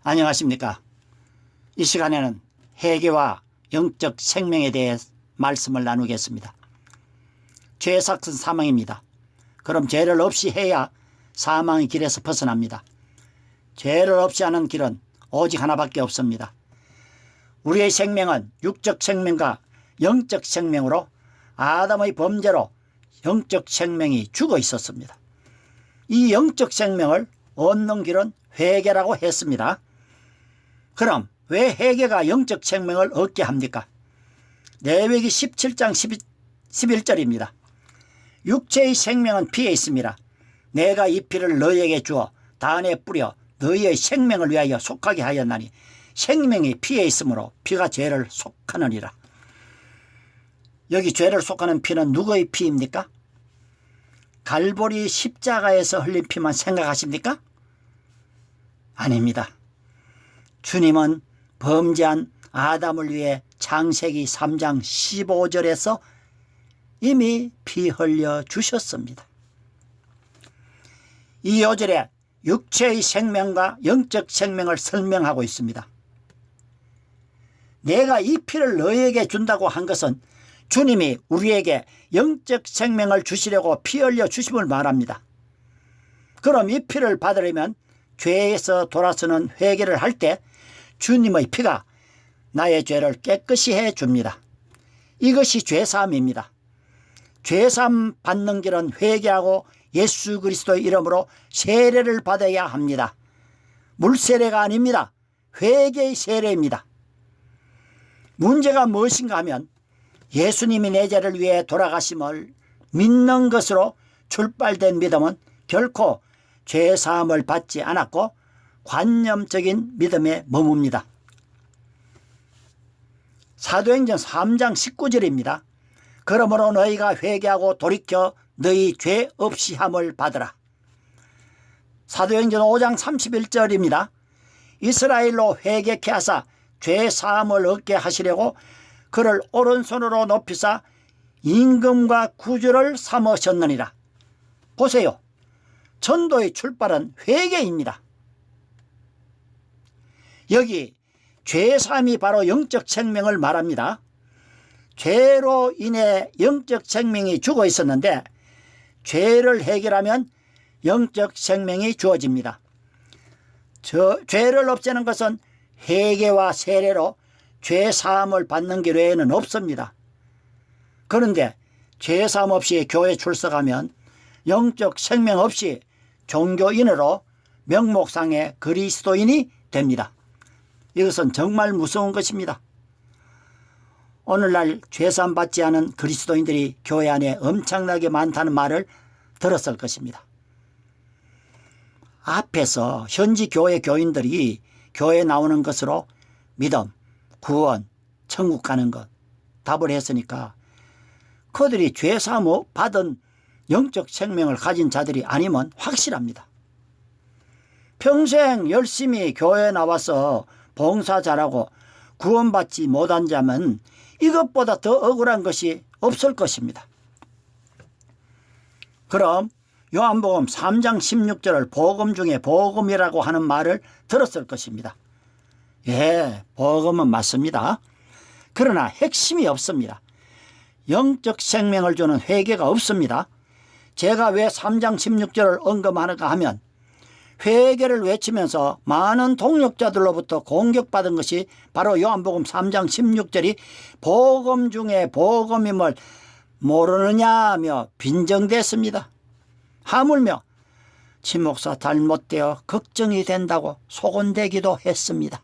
안녕하십니까. 이 시간에는 회개와 영적 생명에 대해 말씀을 나누겠습니다. 죄의 삭은 사망입니다. 그럼 죄를 없이 해야 사망의 길에서 벗어납니다. 죄를 없이 하는 길은 오직 하나밖에 없습니다. 우리의 생명은 육적 생명과 영적 생명으로 아담의 범죄로 영적 생명이 죽어 있었습니다. 이 영적 생명을 얻는 길은 회개라고 했습니다. 그럼 왜 회개가 영적 생명을 얻게 합니까? 레위기 17장 11절입니다. 육체의 생명은 피에 있습니다. 내가 이 피를 너희에게 주어 단에 뿌려 너희의 생명을 위하여 속하게 하였나니 생명이 피에 있으므로 피가 죄를 속하느니라. 여기 죄를 속하는 피는 누구의 피입니까? 갈보리 십자가에서 흘린 피만 생각하십니까? 아닙니다. 주님은 범죄한 아담을 위해 창세기 3장 15절에서 이미 피 흘려 주셨습니다. 이 5절에 육체의 생명과 영적 생명을 설명하고 있습니다. 내가 이 피를 너희에게 준다고 한 것은 주님이 우리에게 영적 생명을 주시려고 피 흘려 주심을 말합니다. 그럼 이 피를 받으려면 죄에서 돌아서는 회개를 할 때 주님의 피가 나의 죄를 깨끗이 해줍니다. 이것이 죄사함입니다. 죄사함 받는 길은 회개하고 예수 그리스도의 이름으로 세례를 받아야 합니다. 물세례가 아닙니다. 회개의 세례입니다. 문제가 무엇인가 하면 예수님이 내 죄를 위해 돌아가심을 믿는 것으로 출발된 믿음은 결코 죄사함을 받지 않았고 관념적인 믿음에 머뭅니다. 사도행전 3장 19절입니다. 그러므로 너희가 회개하고 돌이켜 너희 죄 없이 함을 받으라. 사도행전 5장 31절입니다. 이스라엘로 회개케 하사 죄 사함을 얻게 하시려고 그를 오른손으로 높이사 임금과 구주를 삼으셨느니라. 보세요. 전도의 출발은 회개입니다. 여기 죄사함이 바로 영적 생명을 말합니다. 죄로 인해 영적 생명이 죽어 있었는데 죄를 해결하면 영적 생명이 주어집니다. 죄를 없애는 것은 회개와 세례로 죄사함을 받는 길 외에는 없습니다. 그런데 죄사함 없이 교회 출석하면 영적 생명 없이 종교인으로 명목상의 그리스도인이 됩니다. 이것은 정말 무서운 것입니다. 오늘날 죄사함 받지 않은 그리스도인들이 교회 안에 엄청나게 많다는 말을 들었을 것입니다. 앞에서 현지 교회 교인들이 교회에 나오는 것으로 믿음, 구원, 천국 가는 것 답을 했으니까 그들이 죄사함 받은 영적 생명을 가진 자들이 아니면 확실합니다. 평생 열심히 교회에 나와서 봉사 잘하고 구원받지 못한 자면 이것보다 더 억울한 것이 없을 것입니다. 그럼 요한복음 3장 16절을 복음 중에 복음이라고 하는 말을 들었을 것입니다. 예, 복음은 맞습니다. 그러나 핵심이 없습니다. 영적 생명을 주는 회개가 없습니다. 제가 왜 3장 16절을 언급하는가 하면 회개를 외치면서 많은 동역자들로부터 공격받은 것이 바로 요한복음 3장 16절이 복음 중에 복음임을 모르느냐며 빈정댔습니다. 하물며 지목사 잘못되어 걱정이 된다고 소곤대기도 했습니다.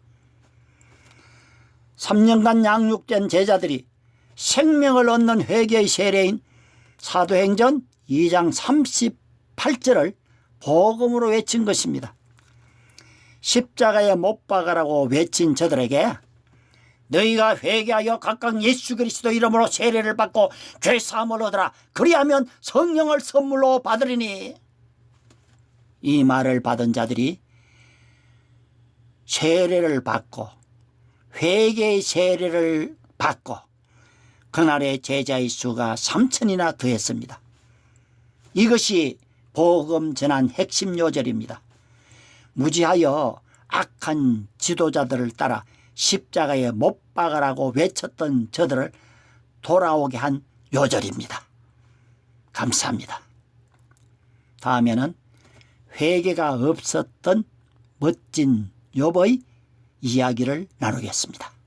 3년간 양육된 제자들이 생명을 얻는 회개의 세례인 사도행전 2장 38절을 복음으로 외친 것입니다. 십자가에 못 박으라고 외친 저들에게 너희가 회개하여 각각 예수 그리스도 이름으로 세례를 받고 죄사함을 얻으라. 그리하면 성령을 선물로 받으리니. 이 말을 받은 자들이 세례를 받고 회개의 세례를 받고 그날의 제자의 수가 3,000이나 더했습니다. 이것이 복음 전한 핵심 요절입니다. 무지하여 악한 지도자들을 따라 십자가에 못 박으라고 외쳤던 저들을 돌아오게 한 요절입니다. 감사합니다. 다음에는 회개가 없었던 멋진 욥의 이야기를 나누겠습니다.